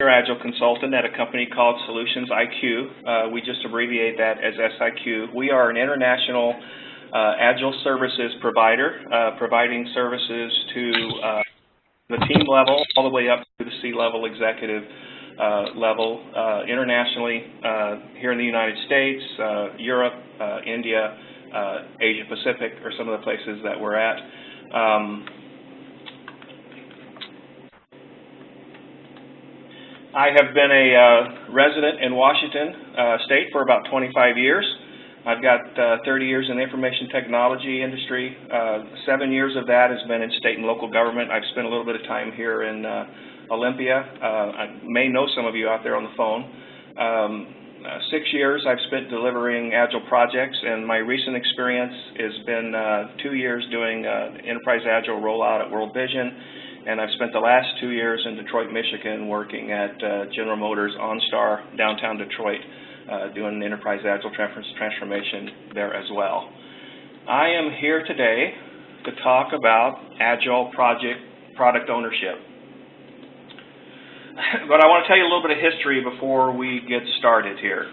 Senior Agile consultant at a company called SolutionsIQ. We just abbreviate that as SIQ. We are an international Agile services provider, providing services to the team level all the way up to the C-level executive level internationally here in the United States, Europe, India, Asia Pacific are some of the places that we're at. I have been a resident in Washington State for about 25 years. I've got 30 years in the information technology industry. 7 years of that has been in state and local government. I've spent a little bit of time here in Olympia. I may know some of you out there on the phone. 6 years I've spent delivering Agile projects, and my recent experience has been 2 years doing Enterprise Agile rollout at World Vision. And I've spent the last 2 years in Detroit, Michigan, working at General Motors OnStar, downtown Detroit, doing Enterprise Agile transformation there as well. I am here today to talk about Agile product ownership. But I want to tell you a little bit of history before we get started here.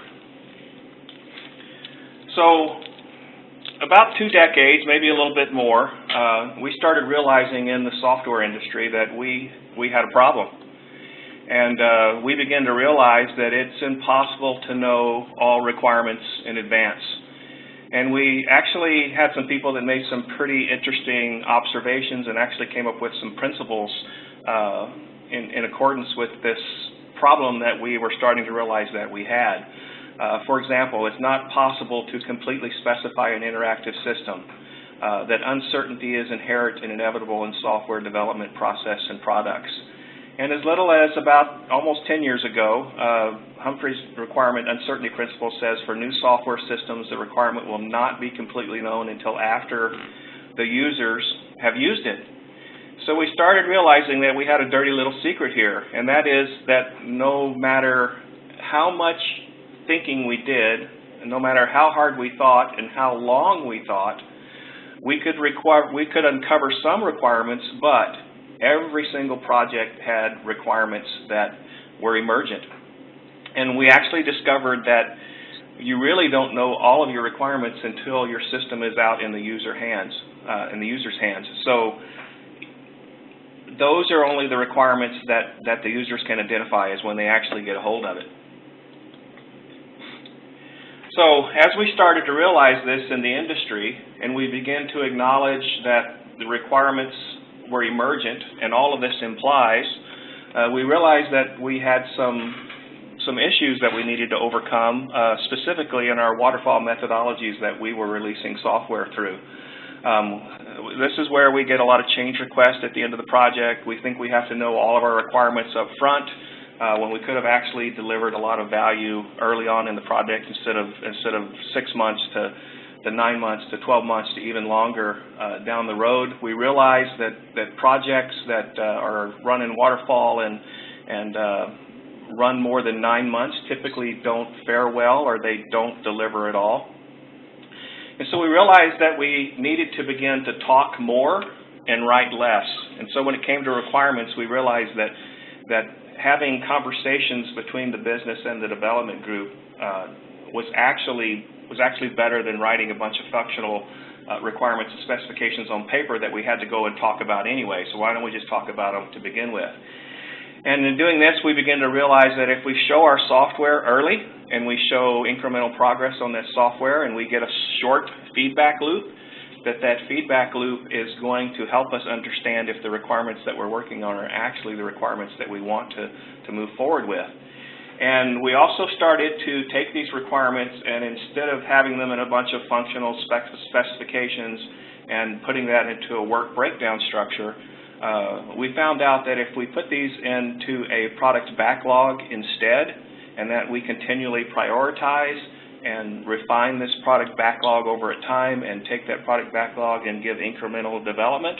So, about 2 decades, maybe a little bit more, we started realizing in the software industry that we had a problem. And we began to realize that it's impossible to know all requirements in advance. And we actually had some people that made some pretty interesting observations and actually came up with some principles in accordance with this problem that we were starting to realize that we had. For example, it's not possible to completely specify an interactive system. That uncertainty is inherent and inevitable in software development process and products. And as little as about almost 10 years ago, Humphrey's requirement uncertainty principle says for new software systems, the requirement will not be completely known until after the users have used it. So we started realizing that we had a dirty little secret here, and that is that no matter how much thinking we did, and no matter how hard we thought and how long we thought, we could uncover some requirements, but every single project had requirements that were emergent. And we actually discovered that you really don't know all of your requirements until your system is out in the user's hands. So those are only the requirements that the users can identify as when they actually get a hold of it. So as we started to realize this in the industry, and we began to acknowledge that the requirements were emergent, and all of this implies, we realized that we had some issues that we needed to overcome, specifically in our waterfall methodologies that we were releasing software through. This is where we get a lot of change requests at the end of the project. We think we have to know all of our requirements up front, when we could have actually delivered a lot of value early on in the project instead of 6 months to 9 months to 12 months to even longer down the road. We realize that projects that are run in waterfall and run more than 9 months typically don't fare well, or they don't deliver at all. And so we realized that we needed to begin to talk more and write less. And so when it came to requirements, we realized that having conversations between the business and the development group was actually better than writing a bunch of functional requirements and specifications on paper that we had to go and talk about anyway. So why don't we just talk about them to begin with? And in doing this, we begin to realize that if we show our software early and we show incremental progress on that software and we get a short feedback loop, that feedback loop is going to help us understand if the requirements that we're working on are actually the requirements that we want to move forward with. And we also started to take these requirements, and instead of having them in a bunch of functional specifications and putting that into a work breakdown structure, we found out that if we put these into a product backlog instead, and that we continually prioritize and refine this product backlog over time and take that product backlog and give incremental development,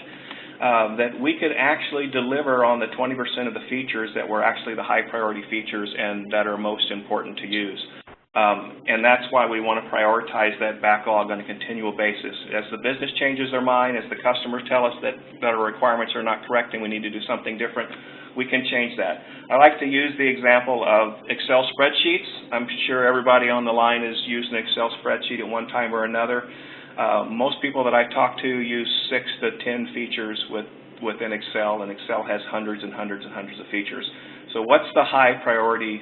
that we could actually deliver on the 20% of the features that were actually the high priority features and that are most important to use. And that's why we want to prioritize that backlog on a continual basis. As the business changes their mind, as the customers tell us that our requirements are not correct and we need to do something different, we can change that. I like to use the example of Excel spreadsheets. I'm sure everybody on the line has used an Excel spreadsheet at one time or another. Most people that I talk to use 6 to 10 features within Excel, and Excel has hundreds and hundreds and hundreds of features. So what's the high priority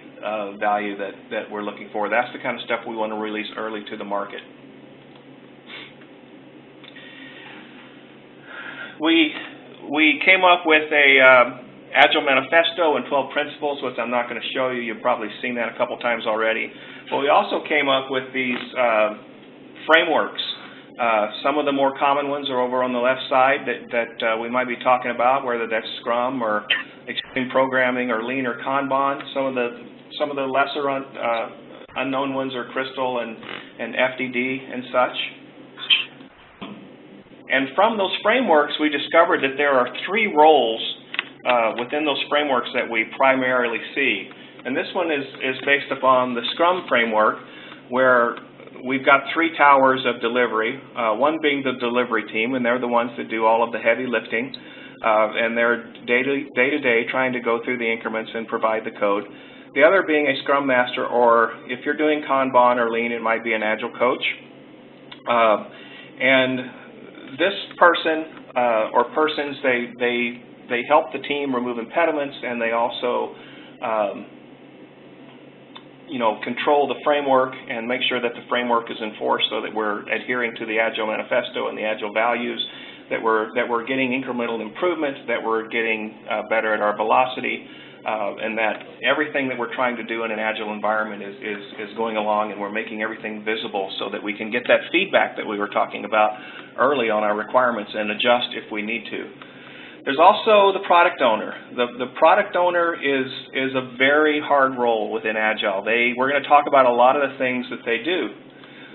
value that we're looking for? That's the kind of stuff we want to release early to the market. We came up with a Agile Manifesto and 12 principles, which I'm not going to show you. You've probably seen that a couple times already. But we also came up with these frameworks. Some of the more common ones are over on the left side that we might be talking about, whether that's Scrum or Extreme Programming or Lean or Kanban. Some of the lesser unknown ones are Crystal and FDD and such. And from those frameworks, we discovered that there are 3 roles within those frameworks that we primarily see. And this one is based upon the Scrum framework, where we've got 3 towers of delivery, one being the delivery team, and they're the ones that do all of the heavy lifting, and they're day-to-day trying to go through the increments and provide the code. The other being a Scrum Master, or if you're doing Kanban or Lean, it might be an Agile coach. And this person or persons, they help the team remove impediments, and they also control the framework and make sure that the framework is enforced so that we're adhering to the Agile Manifesto and the Agile values, that we're getting incremental improvement, that we're getting better at our velocity, and that everything that we're trying to do in an Agile environment is going along, and we're making everything visible so that we can get that feedback that we were talking about early on our requirements and adjust if we need to. There's also the product owner. The product owner is a very hard role within Agile. We're going to talk about a lot of the things that they do.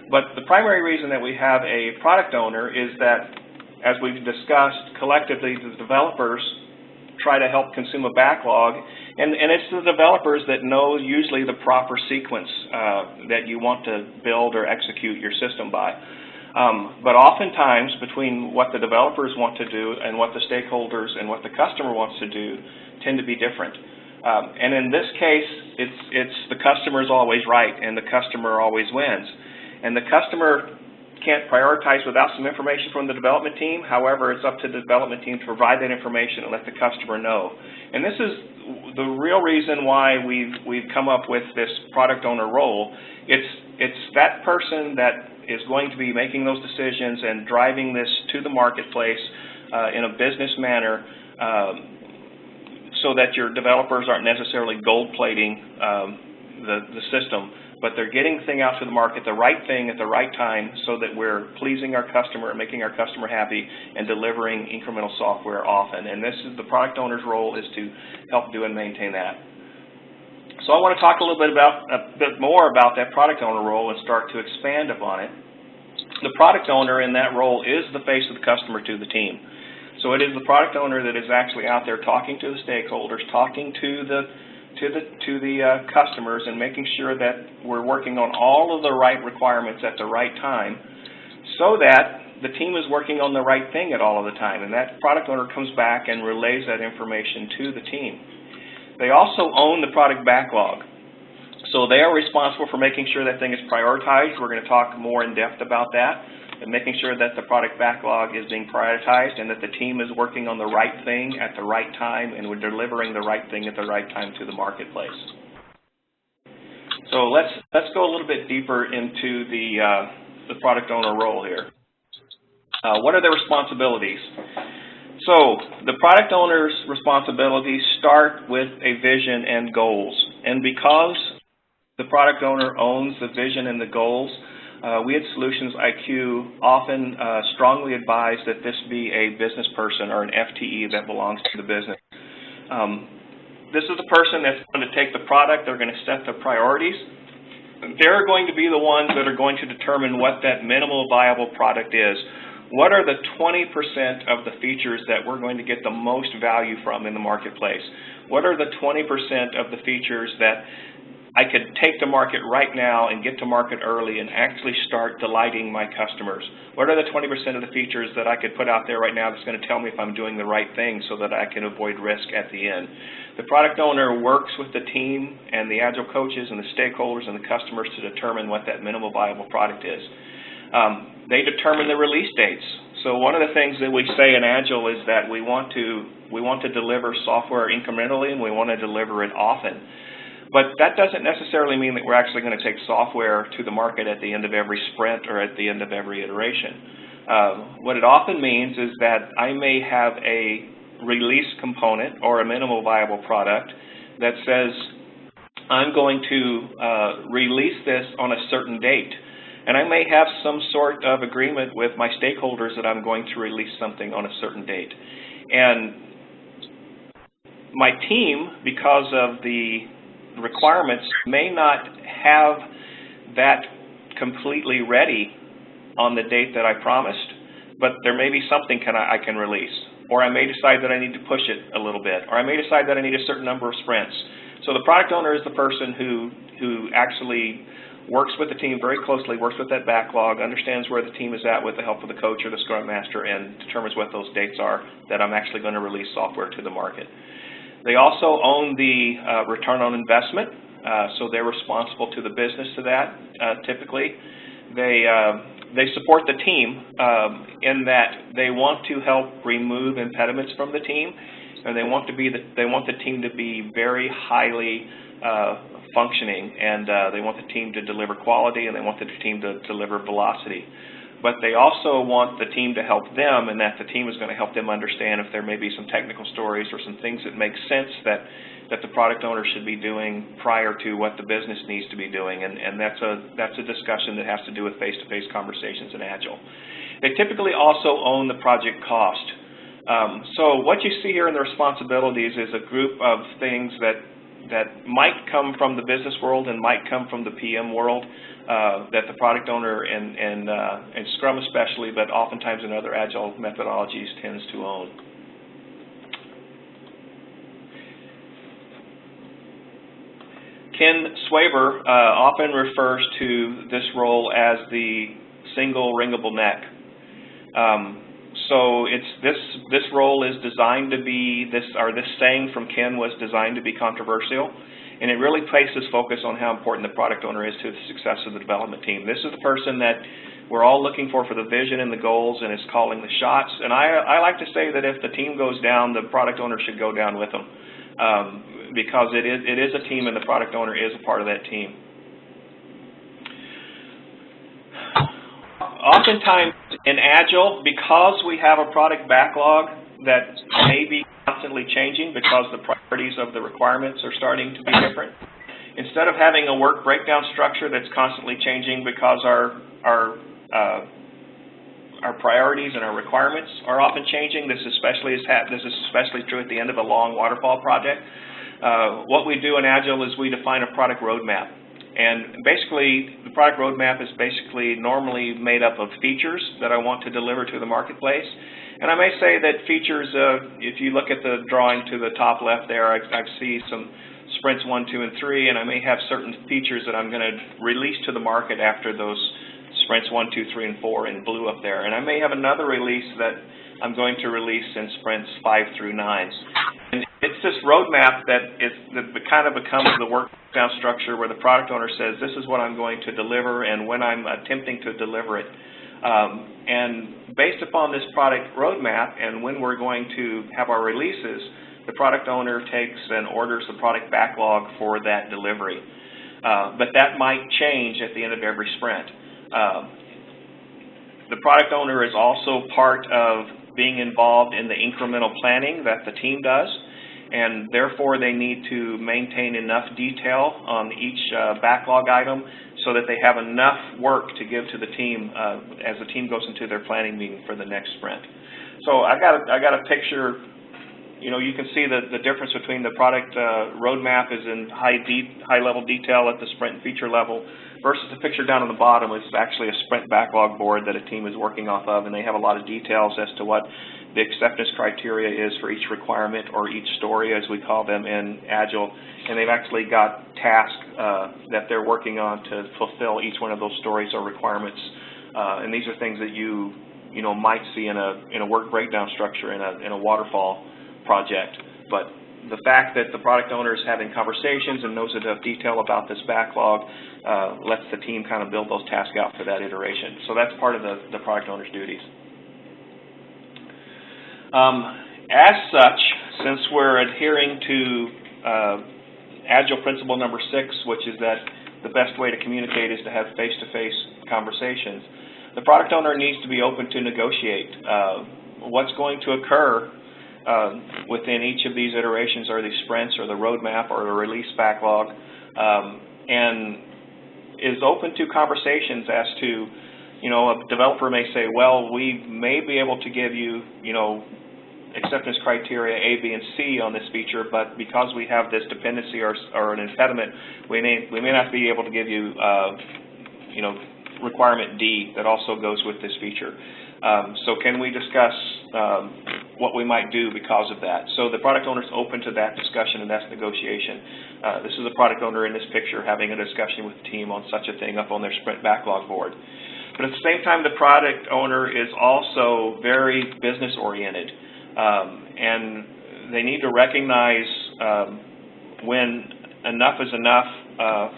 But the primary reason that we have a product owner is that, as we've discussed, collectively the developers try to help consume a backlog, and it's the developers that know usually the proper sequence that you want to build or execute your system by. But oftentimes, between what the developers want to do and what the stakeholders and what the customer wants to do tend to be different. And in this case, it's the customer's always right and the customer always wins. And the customer can't prioritize without some information from the development team. However, it's up to the development team to provide that information and let the customer know. And this is the real reason why we've come up with this product owner role. It's that person that is going to be making those decisions and driving this to the marketplace in a business manner, so that your developers aren't necessarily gold-plating the system, but they're getting the thing out to the market, the right thing at the right time, so that we're pleasing our customer and making our customer happy and delivering incremental software often. And this is the product owner's role, is to help do and maintain that. So I want to talk a bit more about that product owner role and start to expand upon it. The product owner in that role is the face of the customer to the team. So it is the product owner that is actually out there talking to the stakeholders, talking to the customers, and making sure that we're working on all of the right requirements at the right time, so that the team is working on the right thing at all of the time. And that product owner comes back and relays that information to the team. They also own the product backlog. So they are responsible for making sure that thing is prioritized. We're going to talk more in depth about that, and making sure that the product backlog is being prioritized and that the team is working on the right thing at the right time, and we're delivering the right thing at the right time to the marketplace. So let's go a little bit deeper into the product owner role here. What are their responsibilities? So the product owner's responsibilities start with a vision and goals. And because the product owner owns the vision and the goals, we at SolutionsIQ often strongly advise that this be a business person or an FTE that belongs to the business. This is the person that's going to take the product. They're going to set the priorities. They're going to be the ones that are going to determine what that minimal viable product is. What are the 20% of the features that we're going to get the most value from in the marketplace? What are the 20% of the features that I could take to market right now and get to market early and actually start delighting my customers? What are the 20% of the features that I could put out there right now that's going to tell me if I'm doing the right thing so that I can avoid risk at the end? The product owner works with the team and the Agile coaches and the stakeholders and the customers to determine what that minimal viable product is. They determine the release dates. So one of the things that we say in Agile is that we want to deliver software incrementally, and we want to deliver it often. But that doesn't necessarily mean that we're actually going to take software to the market at the end of every sprint or at the end of every iteration. What it often means is that I may have a release component or a minimal viable product that says I'm going to release this on a certain date. And I may have some sort of agreement with my stakeholders that I'm going to release something on a certain date. And my team, because of the requirements, may not have that completely ready on the date that I promised, but there may be something I can release. Or I may decide that I need to push it a little bit. Or I may decide that I need a certain number of sprints. So the product owner is the person who actually works with the team very closely, works with that backlog, understands where the team is at with the help of the coach or the scrum master, and determines what those dates are that I'm actually going to release software to the market. They also own the return on investment, so they're responsible to the business to that, typically. They support the team in that they want to help remove impediments from the team, and they want the team to be very highly functioning, and they want the team to deliver quality, and they want the team to deliver velocity. But they also want the team to help them, and that the team is going to help them understand if there may be some technical stories or some things that make sense that the product owner should be doing prior to what the business needs to be doing, and that's a discussion that has to do with face-to-face conversations in Agile. They typically also own the project cost. So what you see here in the responsibilities is a group of things that might come from the business world and might come from the PM world, that the product owner and Scrum especially, but oftentimes in other Agile methodologies, tends to own. Ken Swaber often refers to this role as the single wringable neck. So this role is designed to be, this saying from Ken was designed to be controversial, and it really places focus on how important the product owner is to the success of the development team. This is the person that we're all looking for the vision and the goals, and is calling the shots. And I like to say that if the team goes down, the product owner should go down with them, because it is a team, and the product owner is a part of that team. Oftentimes in Agile, because we have a product backlog that may be constantly changing because the priorities of the requirements are starting to be different, instead of having a work breakdown structure that's constantly changing because our priorities and our requirements are often changing, this is especially true at the end of a long waterfall project, what we do in Agile is we define a product roadmap. And basically, the product roadmap is basically normally made up of features that I want to deliver to the marketplace. And I may say that features, if you look at the drawing to the top left there, I see some sprints 1, 2, and 3, and I may have certain features that I'm going to release to the market after those sprints 1, 2, 3, and 4 in blue up there. And I may have another release that I'm going to release in sprints 5 through 9. And it's this roadmap that kind of becomes the work down structure where the product owner says, this is what I'm going to deliver and when I'm attempting to deliver it. And based upon this product roadmap and when we're going to have our releases, the product owner takes and orders the product backlog for that delivery. But that might change at the end of every sprint. The product owner is also part of being involved in the incremental planning that the team does, and therefore they need to maintain enough detail on each backlog item so that they have enough work to give to the team as the team goes into their planning meeting for the next sprint. So I got a picture. You know, you can see the difference between the product roadmap is in high level detail at the sprint and feature level versus the picture down on the bottom, which is actually a sprint backlog board that a team is working off of, and they have a lot of details as to what the acceptance criteria is for each requirement or each story, as we call them in Agile, and they've actually got tasks that they're working on to fulfill each one of those stories or requirements, and these are things that you might see in a work breakdown structure in a waterfall project, but the fact that the product owner is having conversations and knows enough detail about this backlog lets the team kind of build those tasks out for that iteration. So that's part of the product owner's duties. As such, since we're adhering to Agile principle number 6, which is that the best way to communicate is to have face-to-face conversations, the product owner needs to be open to negotiate what's going to occur within each of these iterations, or these sprints, or the roadmap, or the release backlog, and is open to conversations as to, a developer may say, well, we may be able to give you, acceptance criteria A, B, and C on this feature, but because we have this dependency or an impediment, we may not be able to give you, requirement D that also goes with this feature. So can we discuss what we might do because of that? So the product owner is open to that discussion, and that's negotiation. This is a product owner in this picture having a discussion with the team on such a thing up on their sprint backlog board. But at the same time, the product owner is also very business-oriented, and they need to recognize when enough is enough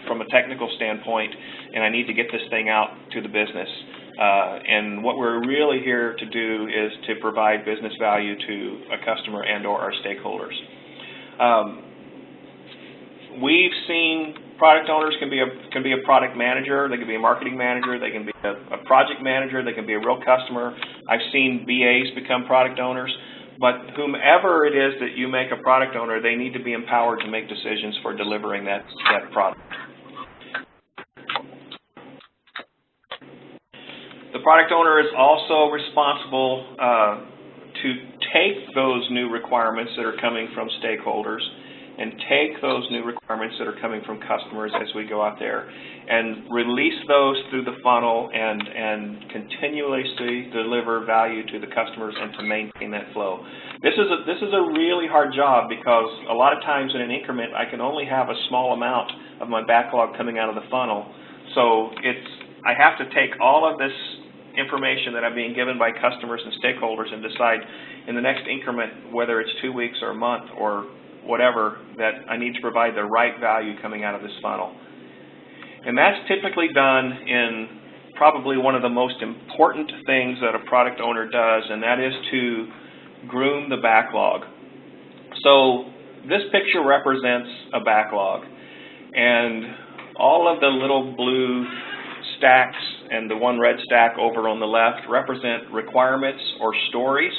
from a technical standpoint, and I need to get this thing out to the business. And what we're really here to do is to provide business value to a customer and or our stakeholders. We've seen product owners can be a product manager, they can be a marketing manager, they can be a project manager, they can be a real customer. I've seen BAs become product owners. But whomever it is that you make a product owner, they need to be empowered to make decisions for delivering that product. The product owner is also responsible to take those new requirements that are coming from stakeholders and take those new requirements that are coming from customers as we go out there and release those through the funnel and continuously deliver value to the customers and to maintain that flow. This is a really hard job because a lot of times in an increment I can only have a small amount of my backlog coming out of the funnel. So I have to take all of this information that I'm being given by customers and stakeholders and decide in the next increment, whether it's 2 weeks or a month or whatever, that I need to provide the right value coming out of this funnel. And that's typically done in probably one of the most important things that a product owner does, and that is to groom the backlog. So this picture represents a backlog, and all of the little blue stacks and the one red stack over on the left represent requirements or stories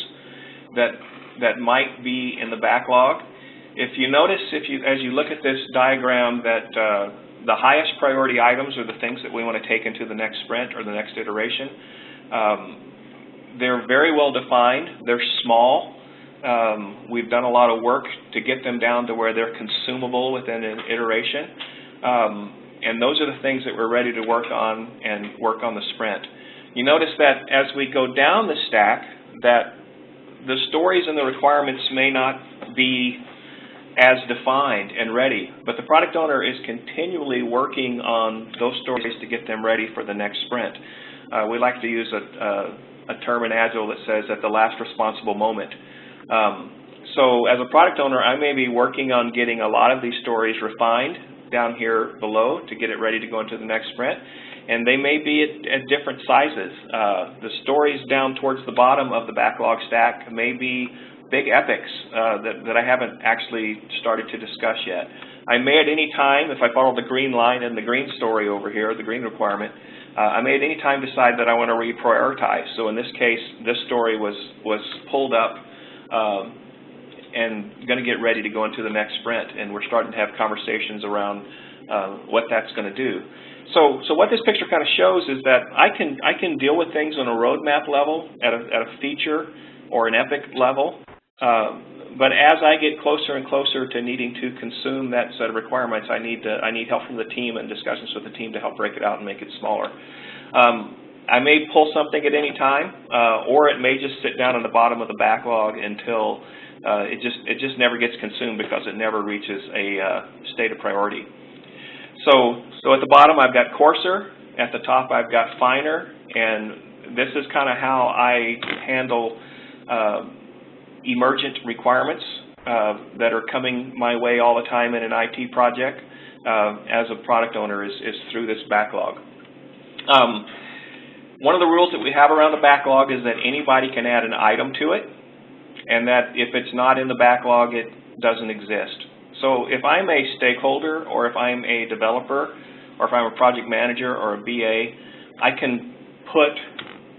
that might be in the backlog. If you notice, as you look at this diagram, that the highest priority items are the things that we want to take into the next sprint or the next iteration. They're very well defined. They're small. We've done a lot of work to get them down to where they're consumable within an iteration. And those are the things that we're ready to work on and work on the sprint. You notice that as we go down the stack, that the stories and the requirements may not be as defined and ready, but the product owner is continually working on those stories to get them ready for the next sprint. We like to use a term in Agile that says at the last responsible moment. So as a product owner, I may be working on getting a lot of these stories refined down here below to get it ready to go into the next sprint, and they may be at different sizes. The stories down towards the bottom of the backlog stack may be big epics that I haven't actually started to discuss yet. I may at any time, if I follow the green line and the green story over here, the green requirement, I may at any time decide that I want to reprioritize. So in this case, this story was pulled up and going to get ready to go into the next sprint, and we're starting to have conversations around what that's going to do. So what this picture kind of shows is that I can deal with things on a roadmap level, at a feature or an epic level, but as I get closer and closer to needing to consume that set of requirements, I need help from the team and discussions with the team to help break it out and make it smaller. I may pull something at any time, or it may just sit down on the bottom of the backlog until it just never gets consumed because it never reaches a state of priority. So at the bottom I've got coarser, at the top I've got finer, and this is kind of how I handle emergent requirements. that are coming my way all the time in an IT project as a product owner is through this backlog. One of the rules that we have around the backlog is that anybody can add an item to it, and that if it's not in the backlog, it doesn't exist. So if I'm a stakeholder, or if I'm a developer, or if I'm a project manager or a BA, I can put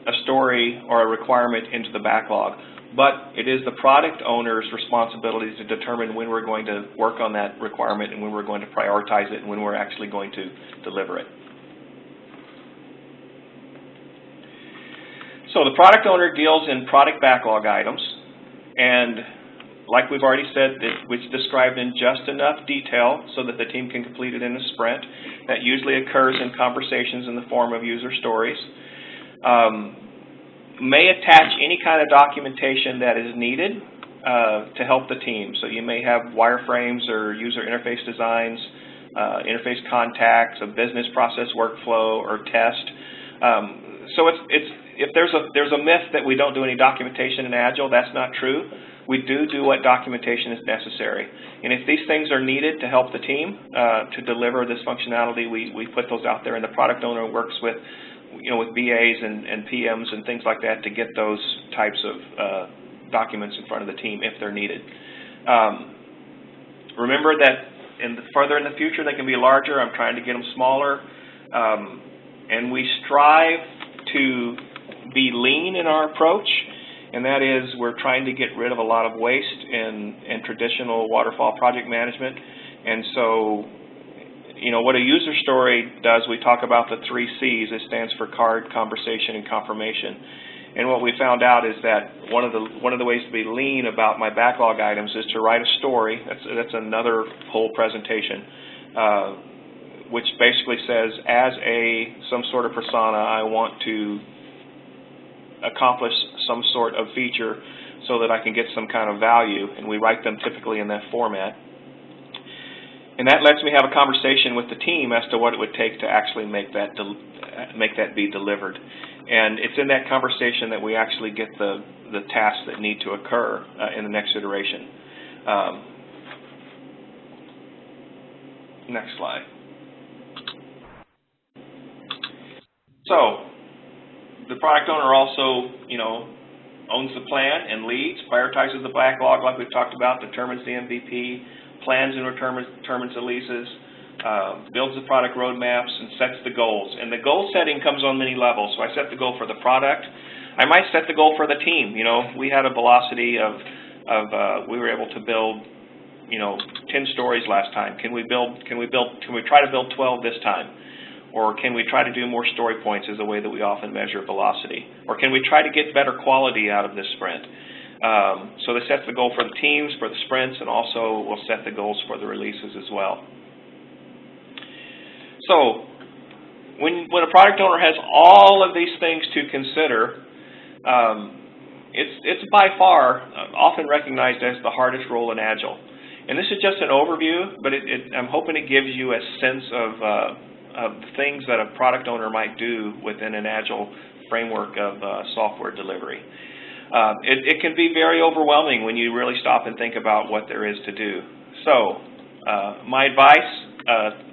a story or a requirement into the backlog. But it is the product owner's responsibility to determine when we're going to work on that requirement and when we're going to prioritize it and when we're actually going to deliver it. So the product owner deals in product backlog items, and like we've already said, it's described in just enough detail so that the team can complete it in a sprint. That usually occurs in conversations in the form of user stories. May attach any kind of documentation that is needed to help the team. So you may have wireframes or user interface designs, interface contacts, a business process workflow, or test. So if there's a myth that we don't do any documentation in Agile, that's not true. We do what documentation is necessary. And if these things are needed to help the team to deliver this functionality, we put those out there, and the product owner works with with BAs and PMs and things like that to get those types of documents in front of the team if they're needed. Remember that further in the future they can be larger. I'm trying to get them smaller. And we strive to be lean in our approach, and that is we're trying to get rid of a lot of waste in traditional waterfall project management. And so what a user story does, we talk about the 3 C's. It stands for card, conversation, and confirmation. And what we found out is that one of the ways to be lean about my backlog items is to write a story. That's another whole presentation, which basically says, as some sort of persona, I want to accomplish some sort of feature so that I can get some kind of value, and we write them typically in that format. And that lets me have a conversation with the team as to what it would take to actually make that be delivered. And it's in that conversation that we actually get the tasks that need to occur in the next iteration. Next slide. So the product owner also, owns the plan and leads, prioritizes the backlog like we've talked about, determines the MVP, plans and determines the leases, builds the product roadmaps, and sets the goals. And the goal setting comes on many levels. So I set the goal for the product. I might set the goal for the team. We had a velocity of we were able to build 10 stories last time. Can we try to build 12 this time? Or can we try to do more story points is the way that we often measure velocity? Or can we try to get better quality out of this sprint? So they set the goal for the teams, for the sprints, and also we'll set the goals for the releases as well. So when a product owner has all of these things to consider, it's by far often recognized as the hardest role in Agile. And this is just an overview, but I'm hoping it gives you a sense of things that a product owner might do within an Agile framework of software delivery. It can be very overwhelming when you really stop and think about what there is to do. So my advice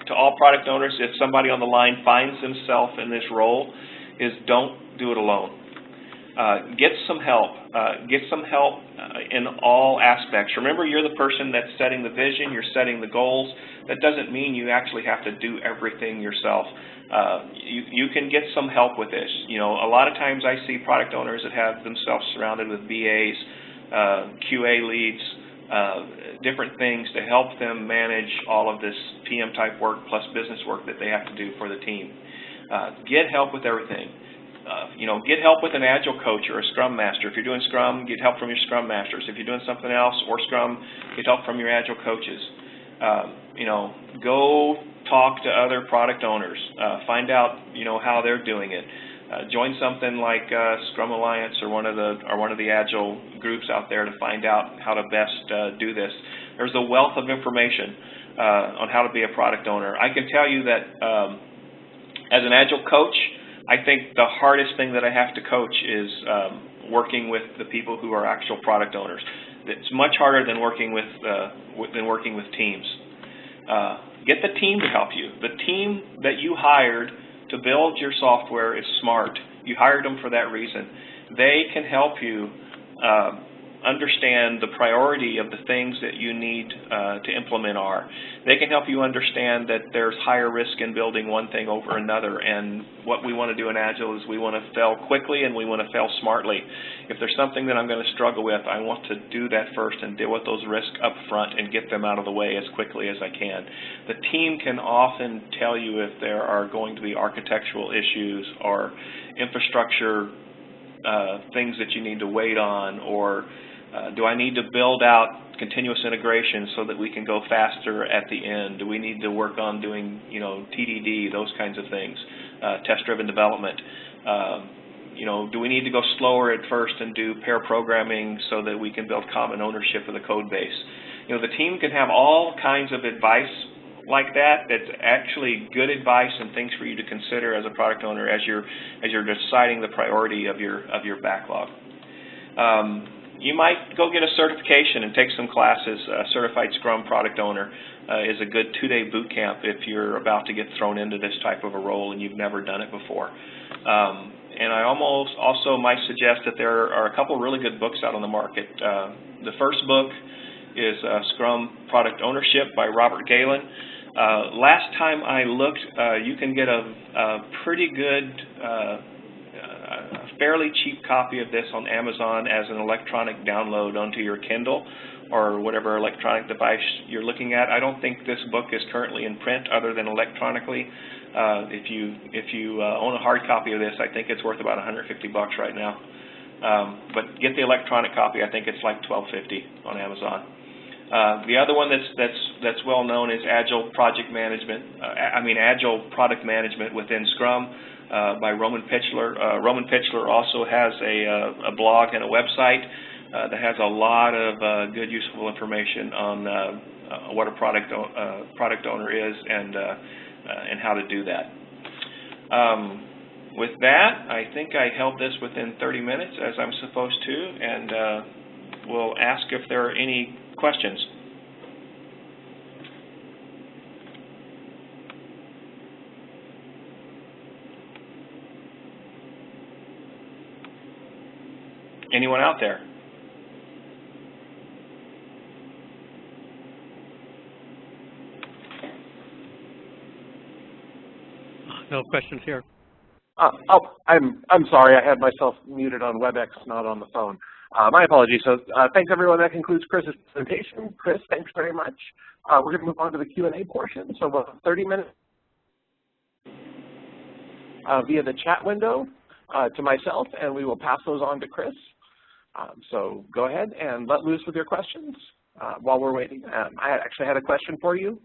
to all product owners, if somebody on the line finds themselves in this role, is don't do it alone. Get some help. Get some help in all aspects. Remember, you're the person that's setting the vision, you're setting the goals. That doesn't mean you actually have to do everything yourself. You can get some help with this. A lot of times I see product owners that have themselves surrounded with BAs, QA leads, different things to help them manage all of this PM type work plus business work that they have to do for the team. Get help with everything. Get help with an Agile coach or a Scrum Master. If you're doing Scrum, get help from your Scrum Masters. If you're doing something else or Scrum, get help from your Agile coaches. Go talk to other product owners. Find out, how they're doing it. Join something like Scrum Alliance or one of the Agile groups out there to find out how to best do this. There's a wealth of information on how to be a product owner. I can tell you that as an Agile coach, I think the hardest thing that I have to coach is working with the people who are actual product owners. it's much harder than working with teams. Get the team to help you. The team that you hired to build your software is smart. You hired them for that reason. They can help you understand the priority of the things that you need to implement are. They can help you understand that there's higher risk in building one thing over another, and what we want to do in Agile is we want to fail quickly and we want to fail smartly. If there's something that I'm going to struggle with, I want to do that first and deal with those risks up front and get them out of the way as quickly as I can. The team can often tell you if there are going to be architectural issues or infrastructure things that you need to wait on, or do I need to build out continuous integration so that we can go faster at the end? Do we need to work on doing, TDD, those kinds of things, test-driven development? Do we need to go slower at first and do pair programming so that we can build common ownership of the code base? The team can have all kinds of advice like that. That's actually good advice and things for you to consider as a product owner as you're deciding the priority of your backlog. You might go get a certification and take some classes. Certified Scrum Product Owner is a good 2-day boot camp if you're about to get thrown into this type of a role and you've never done it before. And I also might suggest that there are a couple really good books out on the market. The first book is Scrum Product Ownership by Robert Galen. Last time I looked, you can get a pretty good a fairly cheap copy of this on Amazon as an electronic download onto your Kindle or whatever electronic device you're looking at. I don't think this book is currently in print other than electronically. If you own a hard copy of this, I think it's worth about $150 right now. But get the electronic copy. I think it's like $12.50 on Amazon. The other one that's well known is Agile Project Management. Agile Product Management within Scrum by Roman Pichler. Roman Pichler also has a blog and a website that has a lot of good, useful information on what a product owner is and how to do that. With that, I think I held this within 30 minutes as I'm supposed to, and we'll ask if there are any questions. Anyone out there? No questions here. I'm sorry, I had myself muted on WebEx, not on the phone. My apologies. So thanks everyone. That concludes Chris's presentation. Chris, thanks very much. We're going to move on to the Q&A portion. So we'll have 30 minutes via the chat window to myself, and we will pass those on to Chris. So go ahead and let loose with your questions while we're waiting. I actually had a question for you.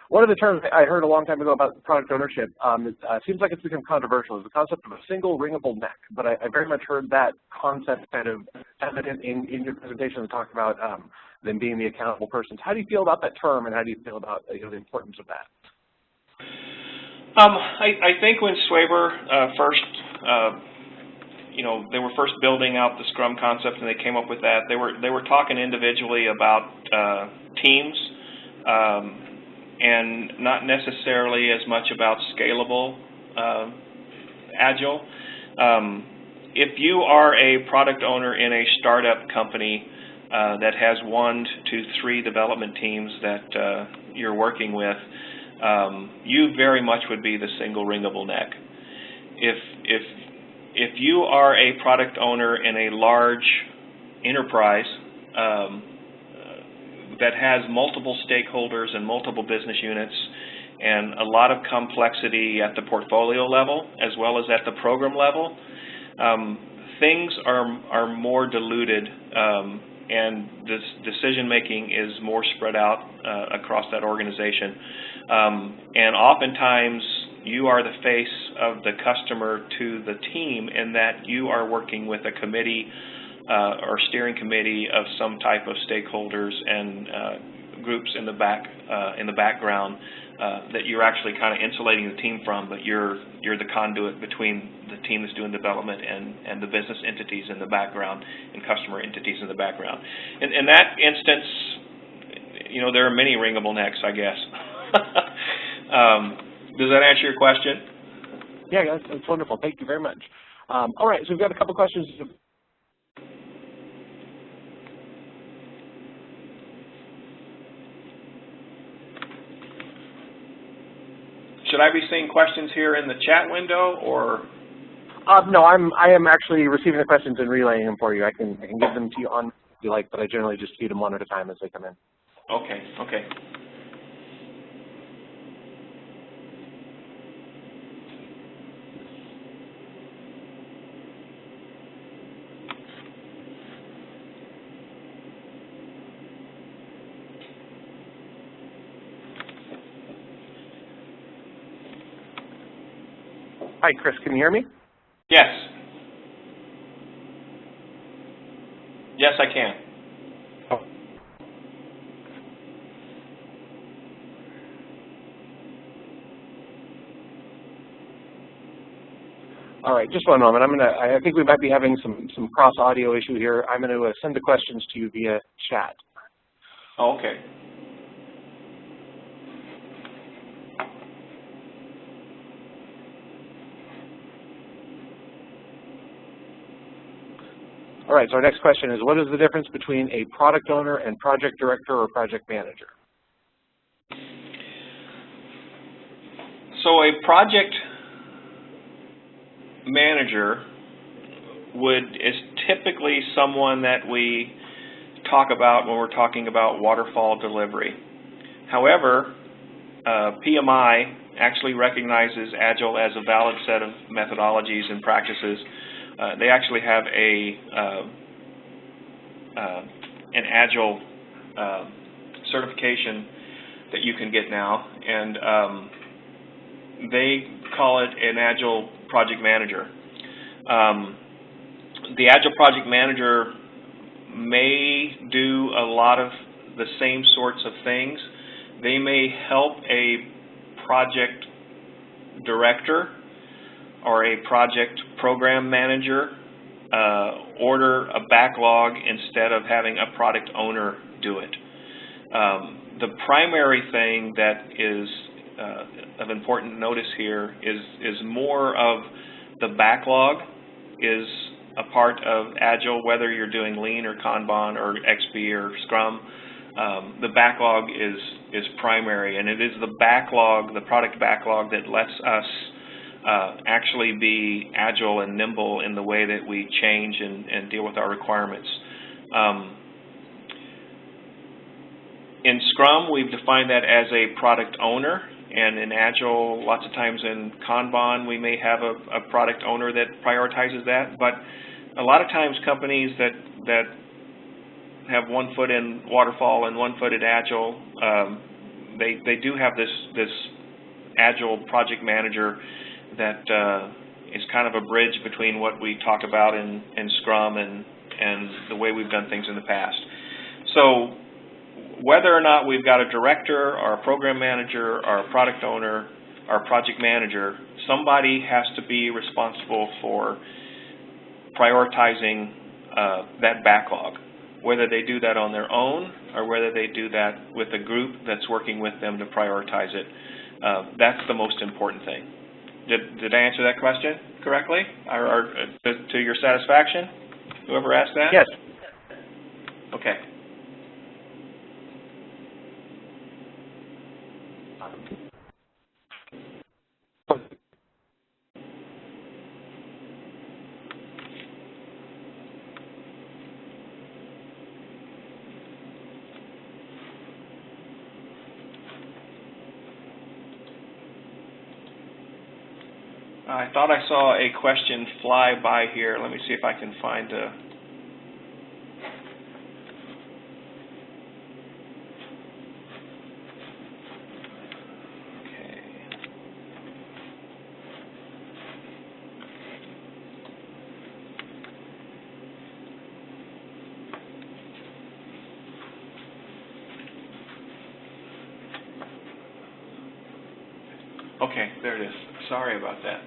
One of the terms I heard a long time ago about product ownership, it seems like it's become controversial, is the concept of a single ringable neck. But I very much heard that concept kind of evident in your presentation to talk about them being the accountable persons. How do you feel about that term, and how do you feel about the importance of that? I think when Swaber they were first building out the Scrum concept and they came up with that, they were talking individually about teams. And not necessarily as much about scalable Agile. If you are a product owner in a startup company that has 1 to 3 development teams that you're working with, you very much would be the single ringable neck. If you are a product owner in a large enterprise that has multiple stakeholders and multiple business units and a lot of complexity at the portfolio level as well as at the program level, things are more diluted and this decision-making is more spread out across that organization. And oftentimes you are the face of the customer to the team in that you are working with a committee or steering committee of some type of stakeholders and groups in the background that you're actually kind of insulating the team from, but you're the conduit between the team that's doing development and the business entities in the background and customer entities in the background. In that instance, you know, there are many wringable necks, I guess. Does that answer your question? Yeah, that's wonderful. Thank you very much. All right, so we've got a couple questions. Should I be seeing questions here in the chat window, or? No, I am actually receiving the questions and relaying them for you. I can give them to you on if you like, but I generally just feed them one at a time as they come in. Okay, okay. Hi, Chris, can you hear me? Yes. Yes, I can. Oh. All right, just one moment. I think we might be having some cross audio issue here. I'm going to send the questions to you via chat. Oh, okay. All right, so our next question is, what is the difference between a product owner and project director or project manager? So a project manager is typically someone that we talk about when we're talking about waterfall delivery. However, PMI actually recognizes Agile as a valid set of methodologies and practices. They actually have an Agile certification that you can get now, and they call it an Agile project manager. The Agile project manager may do a lot of the same sorts of things. They may help a project director or a project program manager order a backlog instead of having a product owner do it. The primary thing that is of important notice here is more of the backlog is a part of Agile, whether you're doing Lean or Kanban or XP or Scrum. The backlog is primary, and it is the backlog, the product backlog, that lets us actually be agile and nimble in the way that we change and deal with our requirements. In Scrum, we've defined that as a product owner, and in Agile, lots of times in Kanban, we may have a product owner that prioritizes that, but a lot of times companies that have one foot in waterfall and one foot in Agile, they do have this Agile project manager that is kind of a bridge between what we talk about in Scrum and the way we've done things in the past. So whether or not we've got a director or a program manager or a product owner or a project manager, somebody has to be responsible for prioritizing that backlog, whether they do that on their own or whether they do that with a group that's working with them to prioritize it. That's the most important thing. Did I answer that question correctly, or to your satisfaction, whoever asked that? Yes. Okay. I thought I saw a question fly by here. Let me see if I can find a... Okay. Okay, there it is. Sorry about that.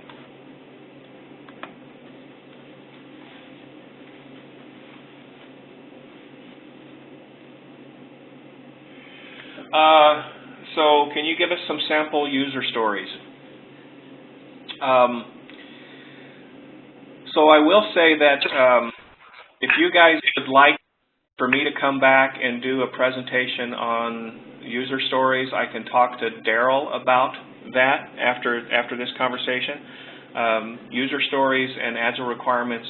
So can you give us some sample user stories? So I will say that if you guys would like for me to come back and do a presentation on user stories, I can talk to Daryl about that after this conversation. User stories and Agile requirements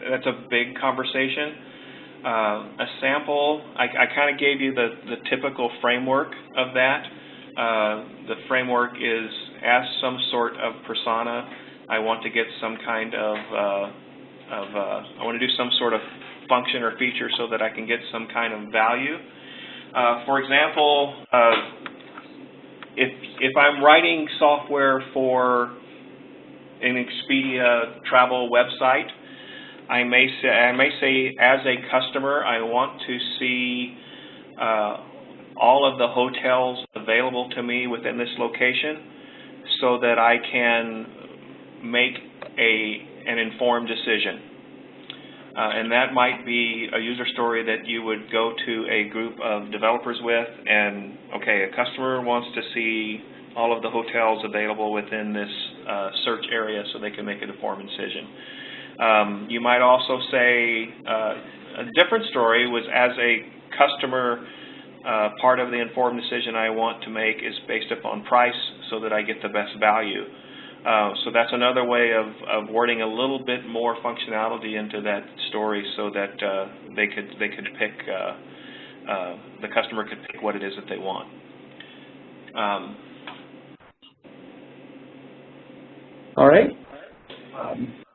that's a big conversation. A sample, I kind of gave you the typical framework of that. The framework is as some sort of persona. I want to get some kind I want to do some sort of function or feature so that I can get some kind of value. For example, if I'm writing software for an Expedia travel website, I may say as a customer, I want to see all of the hotels available to me within this location so that I can make an informed decision. And that might be a user story that you would go to a group of developers with, and okay, a customer wants to see all of the hotels available within this search area so they can make an informed decision. You might also say a different story was as a customer, part of the informed decision I want to make is based upon price so that I get the best value. So that's another way of wording a little bit more functionality into that story so that they could pick, the customer could pick what it is that they want. All right.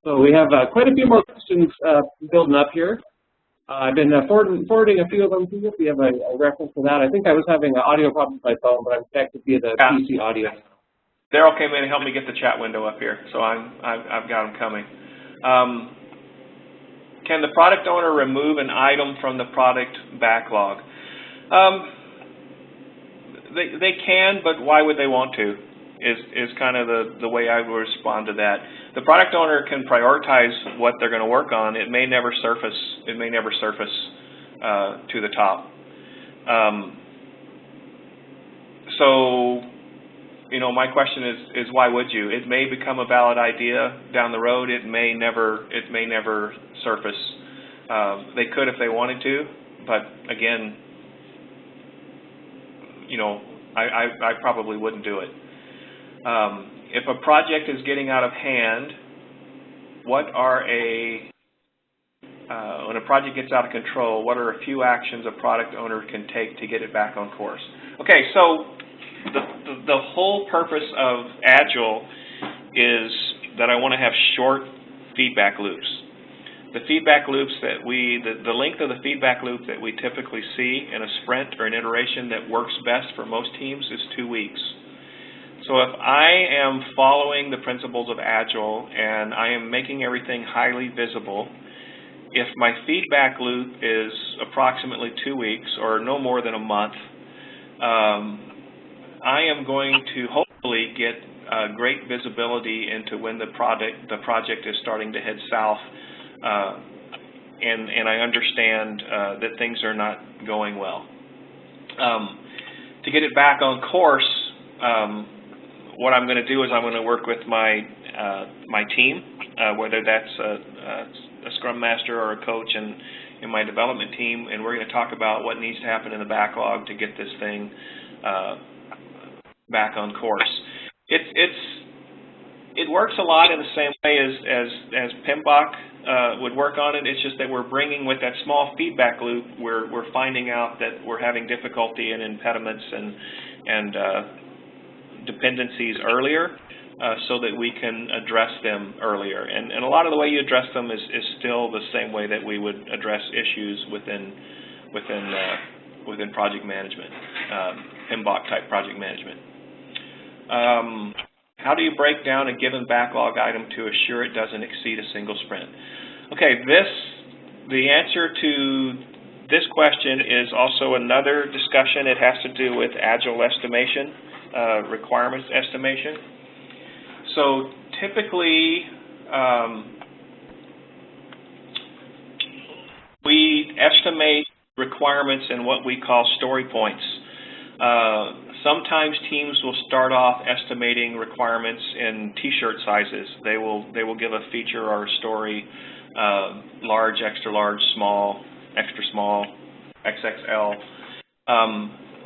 So we have quite a few more questions building up here. I've been forwarding a few of them to you if you have a reference to that. I think I was having an audio problem with my phone, but I'm connected via the PC audio. Daryl came in and helped me get the chat window up here, so I've got them coming. Can the product owner remove an item from the product backlog? They can, but why would they want to? Is kind of the way I would respond to that. The product owner can prioritize what they're going to work on. It may never surface. It may never surface to the top. So, you know, my question is why would you? It may become a valid idea down the road. It may never surface. They could if they wanted to, but again, you know, I probably wouldn't do it. If a project is getting out of hand, when a project gets out of control, what are a few actions a product owner can take to get it back on course? Okay, so the whole purpose of Agile is that I want to have short feedback loops. The feedback loops that the length of the feedback loop that we typically see in a sprint or an iteration that works best for most teams is 2 weeks. So if I am following the principles of Agile and I am making everything highly visible, if my feedback loop is approximately 2 weeks or no more than a month, I am going to hopefully get great visibility into when the project is starting to head south, and I understand that things are not going well. To get it back on course, what I'm going to do is I'm going to work with my team, whether that's a Scrum Master or a coach in my development team, and we're going to talk about what needs to happen in the backlog to get this thing back on course. It works a lot in the same way as PMBOK would work on it. It's just that we're bringing with that small feedback loop, we're finding out that we're having difficulty and impediments and dependencies earlier, so that we can address them earlier. And a lot of the way you address them is still the same way that we would address issues within project management, PMBOK type project management. How do you break down a given backlog item to assure it doesn't exceed a single sprint? Okay, the answer to this question is also another discussion. It has to do with Agile estimation requirements estimation. So typically, we estimate requirements in what we call story points. Sometimes teams will start off estimating requirements in T-shirt sizes. They will give a feature or a story, large, extra large, small, extra small, XXL,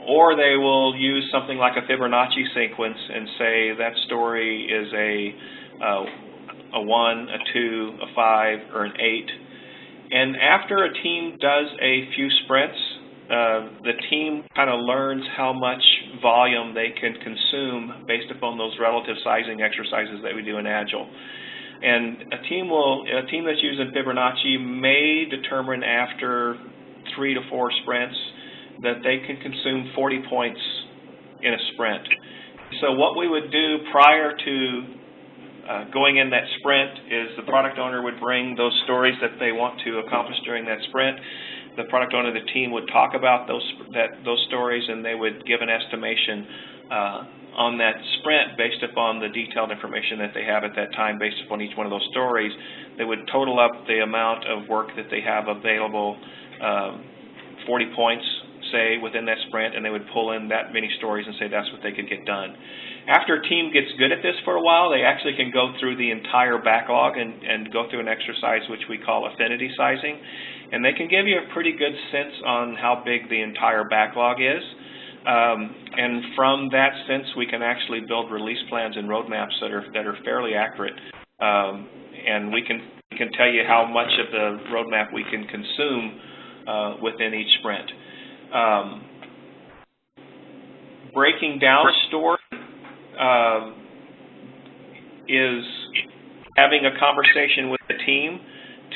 or they will use something like a Fibonacci sequence and say that story is a 1, a 2, a 5, or an 8. And after a team does a few sprints, the team kind of learns how much volume they can consume based upon those relative sizing exercises that we do in Agile. And a team that's using Fibonacci may determine after 3 to 4 sprints that they can consume 40 points in a sprint. So what we would do prior to going in that sprint is the product owner would bring those stories that they want to accomplish during that sprint. The product owner of the team would talk about those stories, and they would give an estimation on that sprint based upon the detailed information that they have at that time based upon each one of those stories. They would total up the amount of work that they have available, 40 points, say, within that sprint, and they would pull in that many stories and say that's what they could get done. After a team gets good at this for a while, they actually can go through the entire backlog and go through an exercise which we call affinity sizing, and they can give you a pretty good sense on how big the entire backlog is. And from that sense, we can actually build release plans and roadmaps that are fairly accurate, and we can tell you how much of the roadmap we can consume within each sprint. Breaking down a story is having a conversation with the team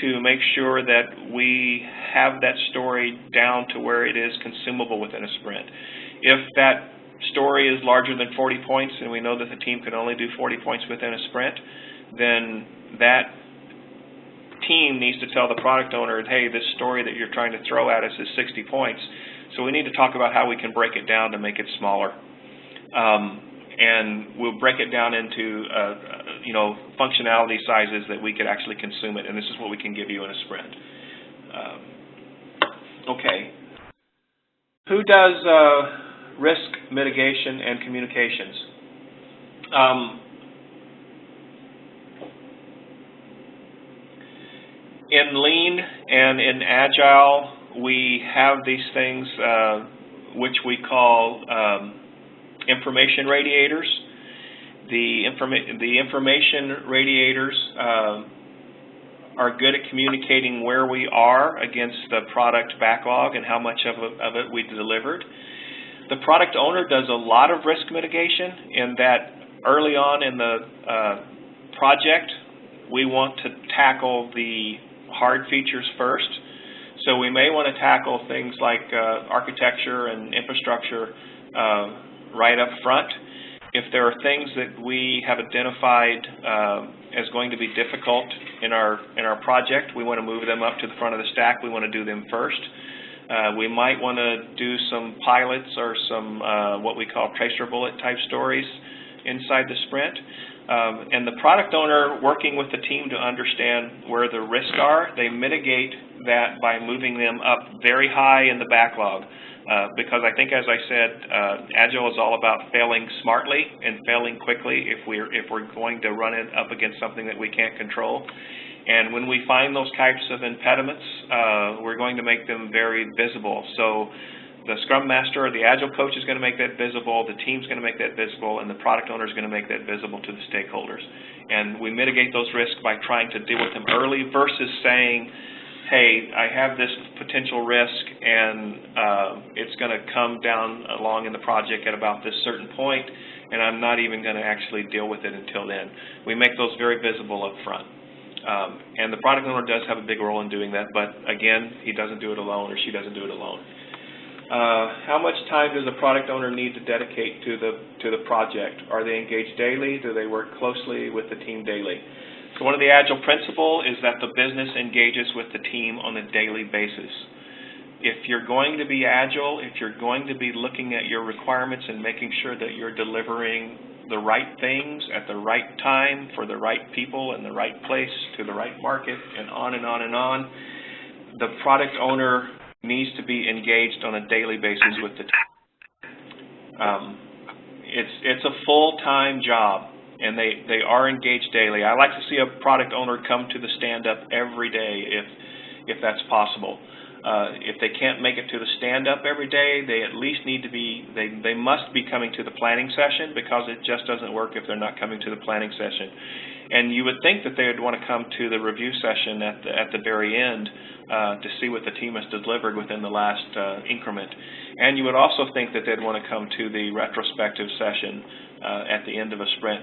to make sure that we have that story down to where it is consumable within a sprint. If that story is larger than 40 points and we know that the team can only do 40 points within a sprint, then that team needs to tell the product owner, hey, this story that you're trying to throw at us is 60 points, so we need to talk about how we can break it down to make it smaller. And we'll break it down into functionality sizes that we could actually consume it, and this is what we can give you in a sprint. Okay. Who does risk mitigation and communications? In Lean and in Agile, we have these things which we call information radiators. The information radiators are good at communicating where we are against the product backlog and how much of it we delivered. The product owner does a lot of risk mitigation in that early on in the project, we want to tackle the hard features first. So we may want to tackle things like architecture and infrastructure right up front. If there are things that we have identified as going to be difficult in our project, we want to move them up to the front of the stack. We want to do them first. We might want to do some pilots or some what we call tracer bullet type stories inside the sprint. And the product owner, working with the team to understand where the risks are, they mitigate that by moving them up very high in the backlog. Because I think, as I said, Agile is all about failing smartly and failing quickly if we're going to run it up against something that we can't control. And when we find those types of impediments, we're going to make them very visible. So the Scrum Master or the Agile coach is going to make that visible, the team's going to make that visible, and the product owner is going to make that visible to the stakeholders. And we mitigate those risks by trying to deal with them early versus saying, hey, I have this potential risk and it's going to come down along in the project at about this certain point, and I'm not even going to actually deal with it until then. We make those very visible up front. And the product owner does have a big role in doing that, but again, he doesn't do it alone or she doesn't do it alone. How much time does a product owner need to dedicate to the project? Are they engaged daily? Do they work closely with the team daily? So one of the Agile principles is that the business engages with the team on a daily basis. if you're going to be agile, if you're going to be looking at your requirements and making sure that you're delivering the right things at the right time for the right people in the right place to the right market, and on and on and on, the product owner needs to be engaged on a daily basis with the team. It's a full-time job, and they are engaged daily. I like to see a product owner come to the stand-up every day if that's possible. If they can't make it to the stand-up every day, they at least need to be, they must be coming to the planning session, because it just doesn't work if they're not coming to the planning session. And you would think that they would want to come to the review session at the very end to see what the team has delivered within the last increment. And you would also think that they'd want to come to the retrospective session at the end of a sprint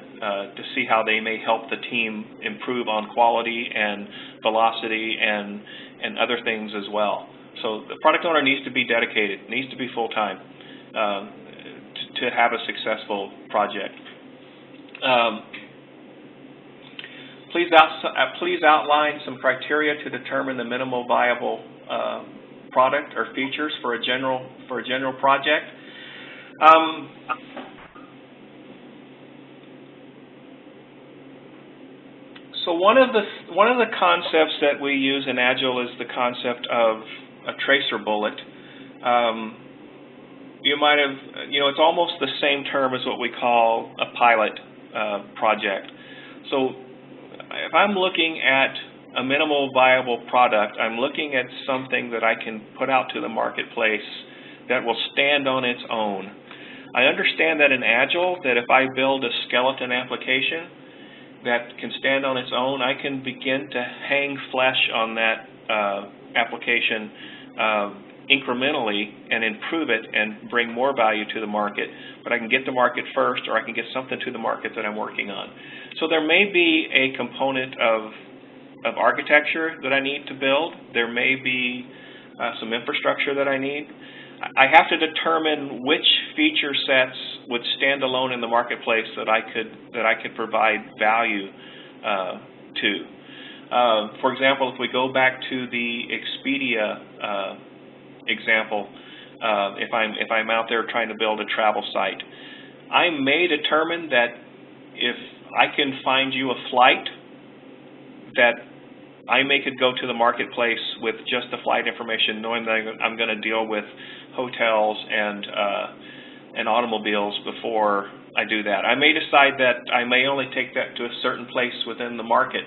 to see how they may help the team improve on quality and velocity and other things as well. So the product owner needs to be dedicated, needs to be full-time to have a successful project. Please outline some criteria to determine the minimal viable product or features for a general project. So one of the concepts that we use in Agile is the concept of a tracer bullet. You might have, it's almost the same term as what we call a pilot project. So if I'm looking at a minimal viable product, I'm looking at something that I can put out to the marketplace that will stand on its own. I understand that in Agile, that if I build a skeleton application that can stand on its own, I can begin to hang flesh on that application incrementally and improve it and bring more value to the market. But I can get the market first, or I can get something to the market that I'm working on. So there may be a component of architecture that I need to build. There may be some infrastructure that I need. I have to determine which feature sets would stand alone in the marketplace that I could provide value to. For example, if we go back to the Expedia example, if I'm out there trying to build a travel site, I may determine that if I can find you a flight, that I could go to the marketplace with just the flight information, knowing that I'm going to deal with hotels and automobiles before I do that. I may decide that I may only take that to a certain place within the market.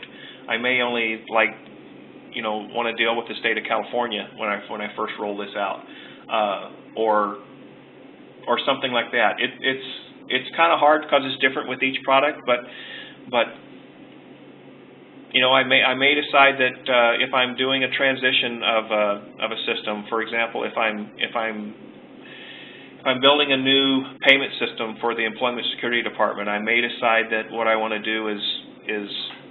I may only want to deal with the state of California when I first roll this out, or something like that. It's kind of hard because it's different with each product, but I may decide that if I'm doing a transition of a system, for example, if I'm building a new payment system for the Employment Security Department, I may decide that what I want to do is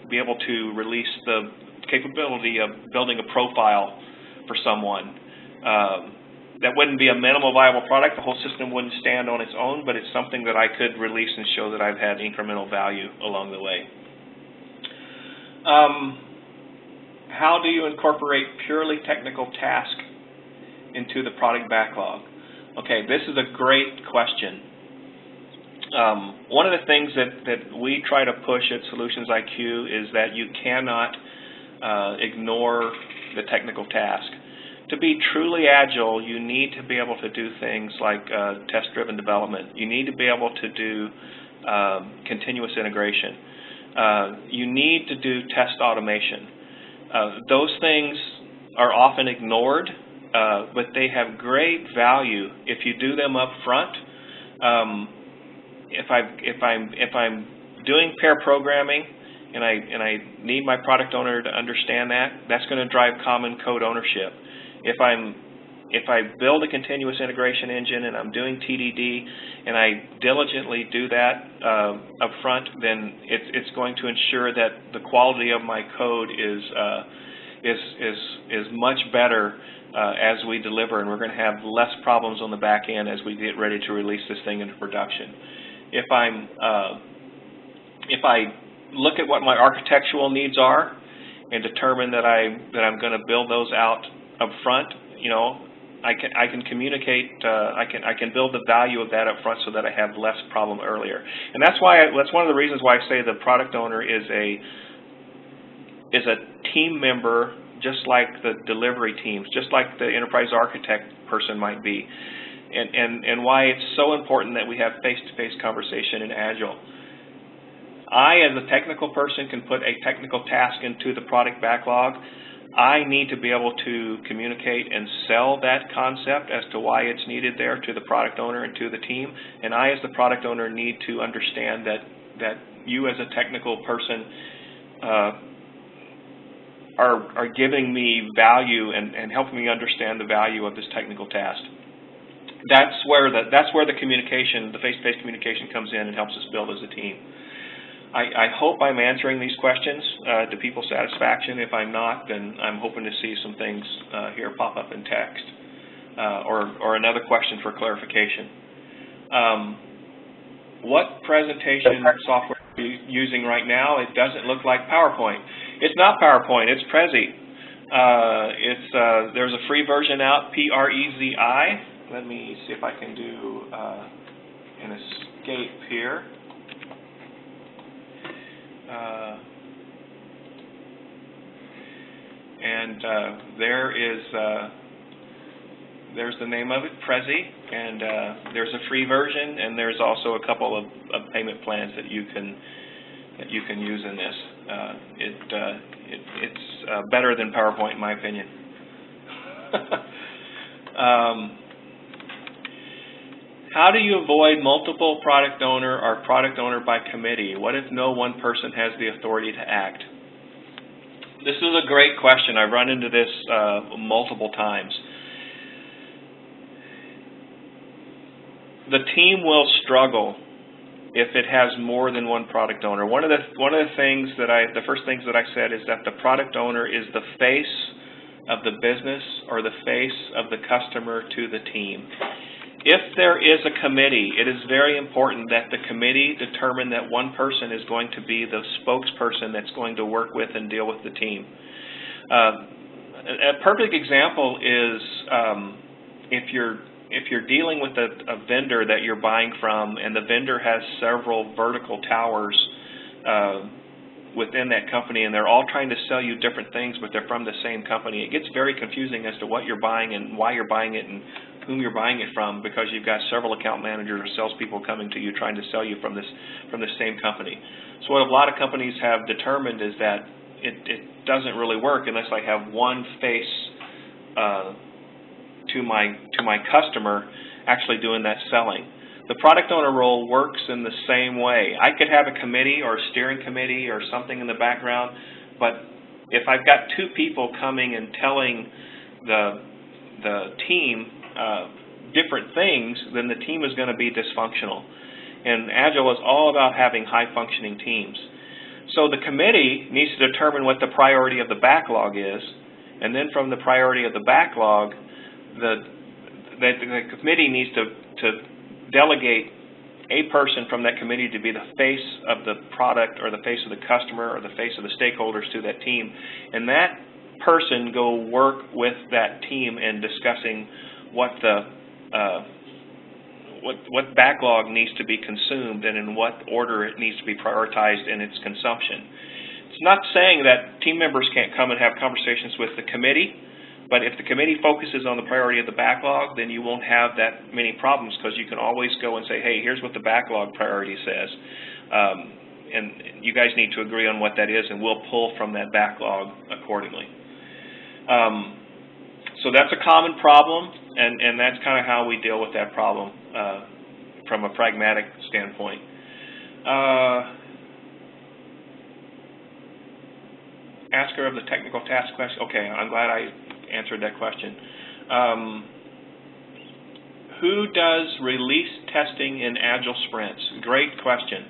be able to release the capability of building a profile for someone. That wouldn't be a minimal viable product. The whole system wouldn't stand on its own, but it's something that I could release and show that I've had incremental value along the way. How do you incorporate purely technical tasks into the product backlog? Okay, this is a great question. One of the things that we try to push at SolutionsIQ is that you cannot ignore the technical task. To be truly agile, you need to be able to do things like test-driven development. You need to be able to do continuous integration. You need to do test automation. Those things are often ignored, but they have great value if you do them up front. If I'm doing pair programming and I need my product owner to understand that, that's going to drive common code ownership. If I build a continuous integration engine and I'm doing TDD and I diligently do that up front, then it's going to ensure that the quality of my code is much better as we deliver, and we're going to have less problems on the back end as we get ready to release this thing into production. If I look at what my architectural needs are and determine that I'm going to build those out up front, I can communicate. I can build the value of that up front so that I have less problem earlier. And that's one of the reasons why I say the product owner is a team member, just like the delivery teams, just like the enterprise architect person might be, and why it's so important that we have face-to-face conversation in Agile. I, as a technical person, can put a technical task into the product backlog. I need to be able to communicate and sell that concept as to why it's needed there to the product owner and to the team. And I, as the product owner, need to understand that you, as a technical person, are giving me value and helping me understand the value of this technical task. That's where the communication, the face-to-face communication, comes in and helps us build as a team. I hope I'm answering these questions to people's satisfaction. If I'm not, then I'm hoping to see some things here pop up in text or another question for clarification. What presentation software are you using right now? It doesn't look like PowerPoint. It's not PowerPoint. It's Prezi. There's a free version out, Prezi. Let me see if I can do an escape here. There's the name of it, Prezi, and there's a free version, and there's also a couple of payment plans that you can use in this. It's better than PowerPoint, in my opinion. How do you avoid multiple product owner or product owner by committee? What if no one person has the authority to act? This is a great question. I've run into this multiple times. The team will struggle if it has more than one product owner. One of the things the first things that I said is that the product owner is the face of the business or the face of the customer to the team. If there is a committee, it is very important that the committee determine that one person is going to be the spokesperson that's going to work with and deal with the team. A perfect example is if you're dealing with a vendor that you're buying from, and the vendor has several vertical towers within that company, and they're all trying to sell you different things, but they're from the same company. It gets very confusing as to what you're buying and why you're buying it and whom you're buying it from, because you've got several account managers or salespeople coming to you trying to sell you from the same company. So what a lot of companies have determined is that it doesn't really work unless I have one face to my customer actually doing that selling. The product owner role works in the same way. I could have a committee or a steering committee or something in the background, but if I've got two people coming and telling the team different things, then the team is going to be dysfunctional. And Agile is all about having high-functioning teams. So the committee needs to determine what the priority of the backlog is, and then from the priority of the backlog, the committee needs to delegate a person from that committee to be the face of the product or the face of the customer or the face of the stakeholders to that team, and that person go work with that team in discussing what backlog needs to be consumed and in what order it needs to be prioritized in its consumption. It's not saying that team members can't come and have conversations with the committee, but if the committee focuses on the priority of the backlog, then you won't have that many problems, because you can always go and say, hey, here's what the backlog priority says, and you guys need to agree on what that is, and we'll pull from that backlog accordingly. So that's a common problem, and that's kind of how we deal with that problem from a pragmatic standpoint. Asker of the technical task question. Okay, I'm glad I answered that question. Who does release testing in Agile sprints? Great question.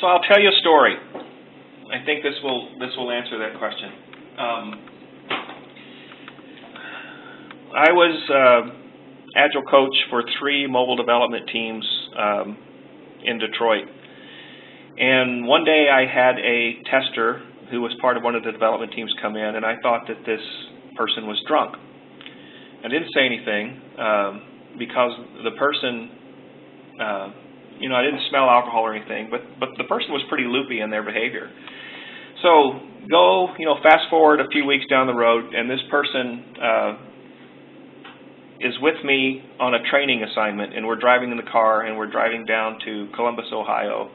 So I'll tell you a story. I think this will answer that question. I was Agile coach for 3 mobile development teams in Detroit. And one day I had a tester who was part of one of the development teams come in, and I thought that this person was drunk. I didn't say anything because the person, you know, I didn't smell alcohol or anything, but the person was pretty loopy in their behavior. So go, you know, fast forward a few weeks down the road, and this person is with me on a training assignment, and we're driving in the car, and we're driving down to Columbus, Ohio.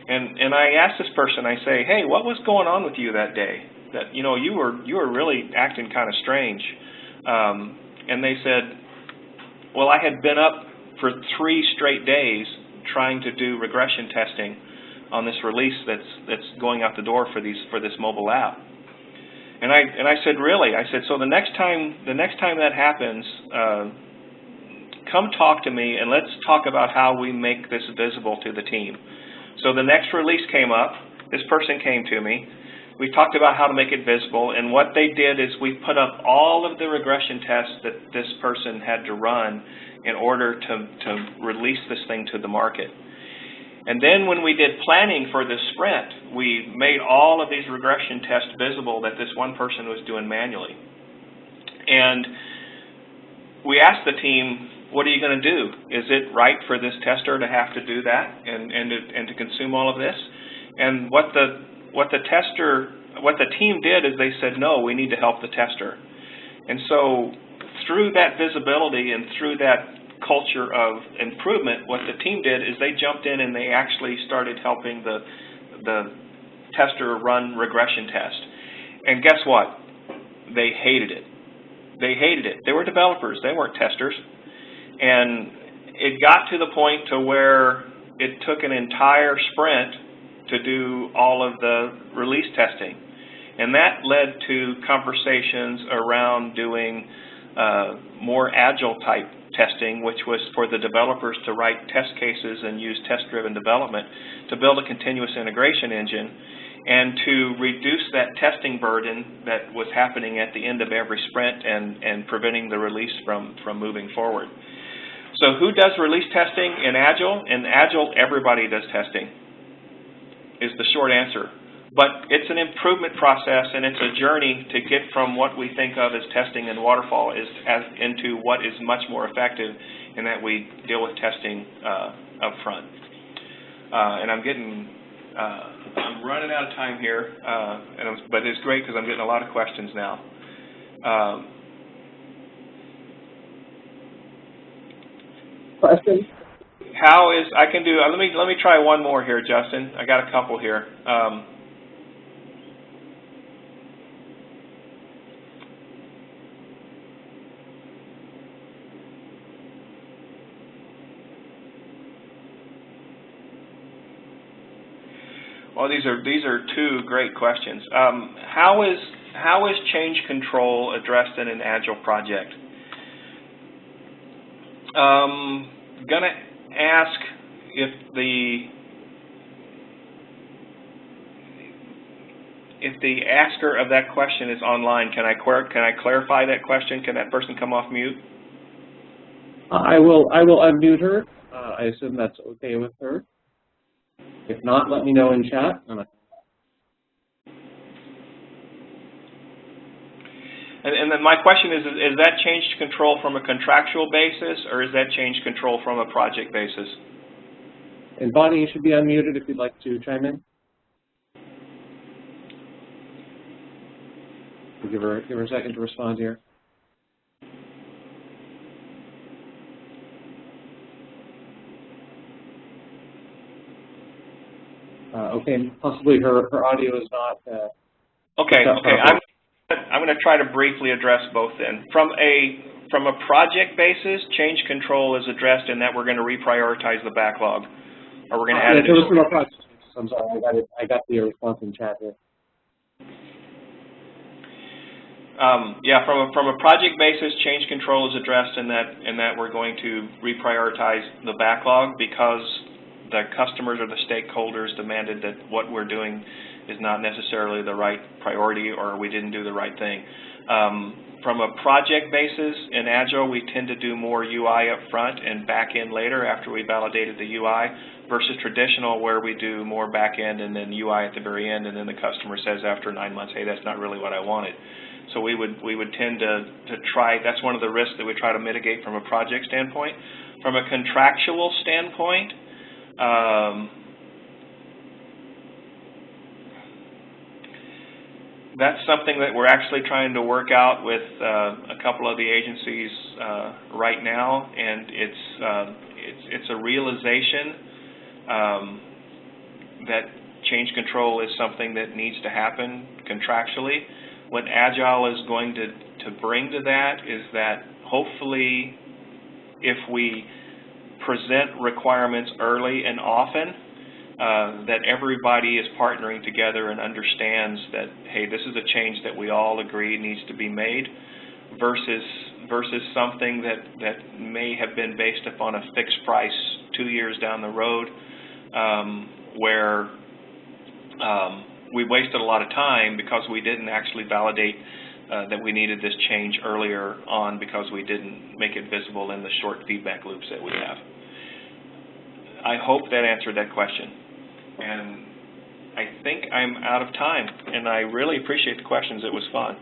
And I asked this person, I say, hey, what was going on with you that day? That, you know, you were really acting kind of strange. And they said, well, I had been up for 3 straight days trying to do regression testing on this release that's going out the door for this mobile app. And I said, really? I said, so the next time that happens, come talk to me and let's talk about how we make this visible to the team. So the next release came up. This person came to me. We talked about how to make it visible, and what they did is we put up all of the regression tests that this person had to run in order to release this thing to the market. And then when we did planning for this sprint, we made all of these regression tests visible that this one person was doing manually. And we asked the team, what are you going to do? Is it right for this tester to have to do that and to consume all of this? And what the team did is they said, no, we need to help the tester. And so through that visibility and through that culture of improvement, what the team did is they jumped in and they actually started helping the tester run regression tests. And guess what? They hated it. They hated it. They were developers. They weren't testers. And it got to the point to where it took an entire sprint to do all of the release testing. And that led to conversations around doing more agile type testing, which was for the developers to write test cases and use test-driven development to build a continuous integration engine and to reduce that testing burden that was happening at the end of every sprint and preventing the release from moving forward. So who does release testing in Agile? In Agile, everybody does testing, is the short answer. But it's an improvement process, and it's a journey to get from what we think of as testing and waterfall into what is much more effective in that we deal with testing up front. And I'm running out of time here, but it's great because I'm getting a lot of questions now. Questions? Let me try one more here, Justin. I got a couple here. Well, these are 2 great questions. How is change control addressed in an Agile project? Gonna ask if the asker of that question is online. Can I clarify that question? Can that person come off mute? I will unmute her. I assume that's okay with her. If not, let me know in chat. And then my question is that change control from a contractual basis, or is that change control from a project basis? And Bonnie, you should be unmuted if you'd like to chime in. We'll give her a second to respond here. Okay, possibly her audio is not. Okay. I'm going to try to briefly address both then. From a project basis, change control is addressed in that we're going to reprioritize the backlog, or we're going to add it. From a project. I'm sorry, I got the response in chat here. Yeah, from a project basis, change control is addressed in that we're going to reprioritize the backlog because the customers or the stakeholders demanded that what we're doing is not necessarily the right priority, or we didn't do the right thing. from a project basis, in Agile, we tend to do more UI up front and back end later after we validated the UI, versus traditional where we do more back end and then UI at the very end, and then the customer says after 9 months, hey, that's not really what I wanted. So we would tend to try, that's one of the risks that we try to mitigate from a project standpoint. From a contractual standpoint, that's something that we're actually trying to work out with a couple of the agencies right now, and it's a realization that change control is something that needs to happen contractually. What Agile is going to bring to that is that hopefully if we present requirements early and often, that everybody is partnering together and understands that, hey, this is a change that we all agree needs to be made, versus something that may have been based upon a fixed price 2 years down the road, where we wasted a lot of time because we didn't actually validate that we needed this change earlier on because we didn't make it visible in the short feedback loops that we have. I hope that answered that question. And I think I'm out of time, and I really appreciate the questions. It was fun.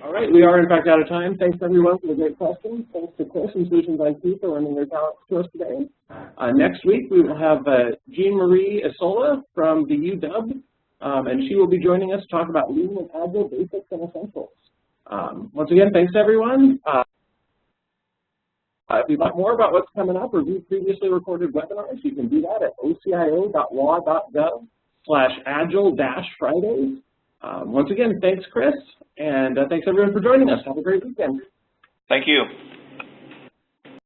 All right, we are in fact out of time. Thanks everyone for the great questions. Thanks to Chris and SolutionsIQ for lending their talents to us today. Next week we will have Jean Marie Isola from the UW, and she will be joining us to talk about Lean and Agile basics and essentials. Once again, thanks everyone. If you'd like more about what's coming up or view previously recorded webinars, you can do that at ocio.wa.gov/agile-fridays. Once again, thanks Chris, and thanks everyone for joining us. Have a great weekend. Thank you.